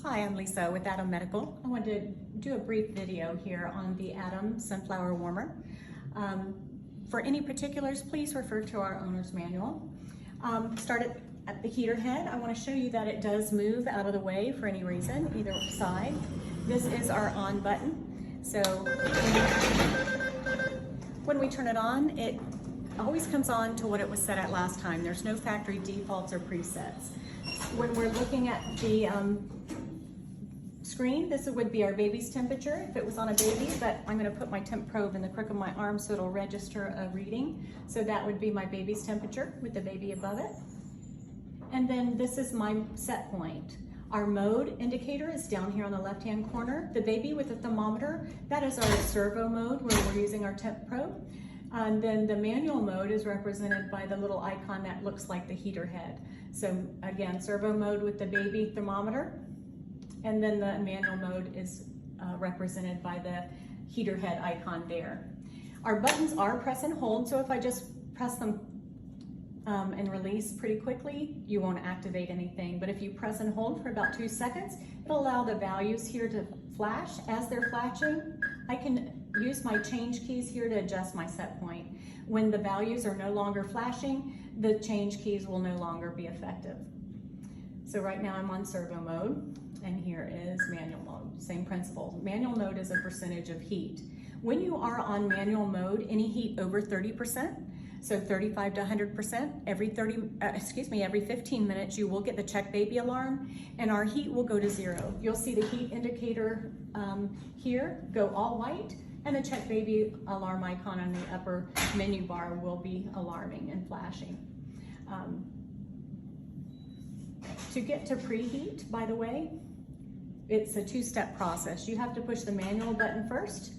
Hi, I'm Lisa with Atrium Medical. I wanted to do a brief video here on the Atrium Sunflower Warmer. For any particulars, please refer to our owner's manual. Start at the heater head. I want to show you that it does move out of the way for any reason, either side. This is our on button. So when we turn it on, it always comes on to what it was set at last time. There's no factory defaults or presets. When we're looking at the screen, this would be our baby's temperature if it was on a baby, but I'm going to put my temp probe in the crook of my arm so it'll register a reading. So that would be my baby's temperature with the baby above it. And then this is my set point. Our mode indicator is down here on the left-hand corner. The baby with the thermometer, that is our servo mode where we're using our temp probe. And then the manual mode is represented by the little icon that looks like the heater head. So again, servo mode with the baby thermometer. And then the manual mode is represented by the heater head icon there. Our buttons are press and hold, so if I just press them and release pretty quickly, you won't activate anything. But if you press and hold for about 2 seconds, it'll allow the values here to flash. As they're flashing, I can use my change keys here to adjust my set point. When the values are no longer flashing, the change keys will no longer be effective. So right now I'm on servo mode, and here is manual mode. Same principle. Manual mode is a percentage of heat. When you are on manual mode, any heat over 30%, so 35 to 100%, every 15 minutes you will get the check baby alarm, and our heat will go to 0. You'll see the heat indicator here go all white, and the check baby alarm icon on the upper menu bar will be alarming and flashing. To get to preheat, by the way, it's a 2-step process. You have to push the manual button first,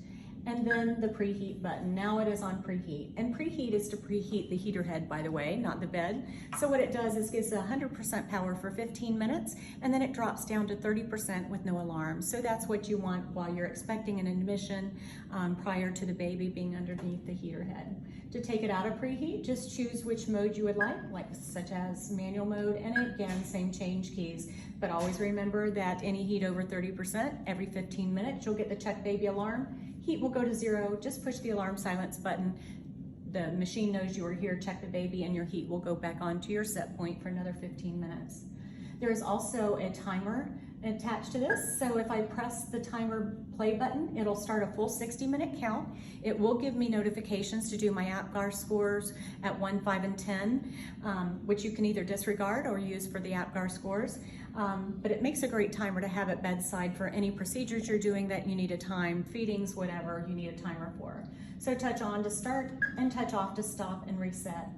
and then the preheat button. Now it is on preheat. And preheat is to preheat the heater head, by the way, not the bed. So what it does is gives 100% power for 15 minutes, and then it drops down to 30% with no alarm. So that's what you want while you're expecting an admission prior to the baby being underneath the heater head. To take it out of preheat, just choose which mode you would like such as manual mode, and again, same change keys. But always remember that any heat over 30%, every 15 minutes, you'll get the check baby alarm. Heat will go to 0, just push the alarm silence button. The machine knows you are here, check the baby, and your heat will go back on to your set point for another 15 minutes. There is also a timer attached to this, so if I press the timer play button, it'll start a full 60-minute count. It will give me notifications to do my APGAR scores at 1, 5, and 10, which you can either disregard or use for the APGAR scores. But it makes a great timer to have at bedside for any procedures you're doing that you need a time, feedings, whatever you need a timer for. So touch on to start and touch off to stop and reset.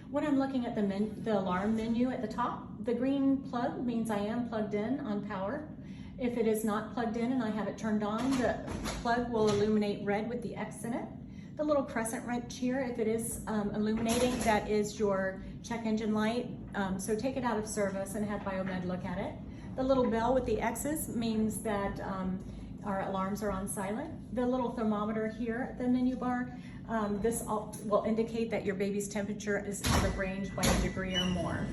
When I'm looking at the alarm menu at the top, the green plug means I am plugged in on power. If it is not plugged in and I have it turned on, the plug will illuminate red with the X in it. The little crescent wrench here, if it is illuminating, that is your check engine light. So take it out of service and have Biomed look at it. The little bell with the X's means that our alarms are on silent. The little thermometer here at the menu bar, this will indicate that your baby's temperature is out of range by a degree or more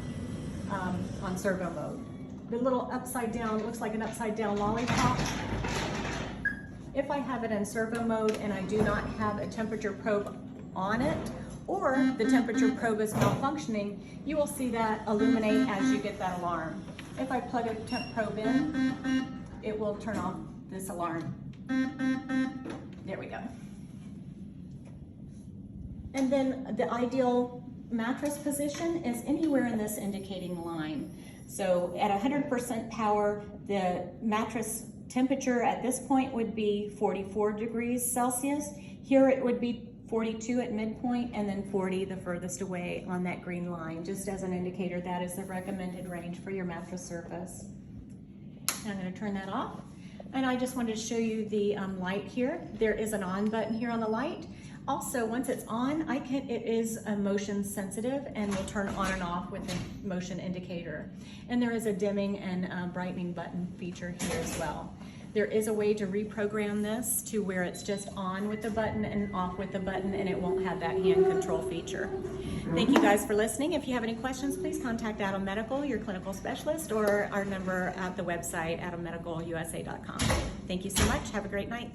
on servo mode. The little upside down, looks like an upside down lollipop. If I have it in servo mode and I do not have a temperature probe on it, or the temperature probe is malfunctioning, you will see that illuminate as you get that alarm. If I plug a temp probe in, it will turn off this alarm. There we go. And then the ideal mattress position is anywhere in this indicating line. So at 100% power, the mattress temperature at this point would be 44 degrees Celsius. Here it would be 42 at midpoint, and then 40 the furthest away on that green line. Just as an indicator, that is the recommended range for your mattress surface. And I'm going to turn that off. And I just wanted to show you the light here. There is an on button here on the light. Also, once it's on, it is motion sensitive and will turn on and off with the motion indicator. And there is a dimming and brightening button feature here as well. There is a way to reprogram this to where it's just on with the button and off with the button, and it won't have that hand control feature. Thank you guys for listening. If you have any questions, please contact Atom Medical, your clinical specialist, or our number at the website, atommedicalusa.com. Thank you so much. Have a great night.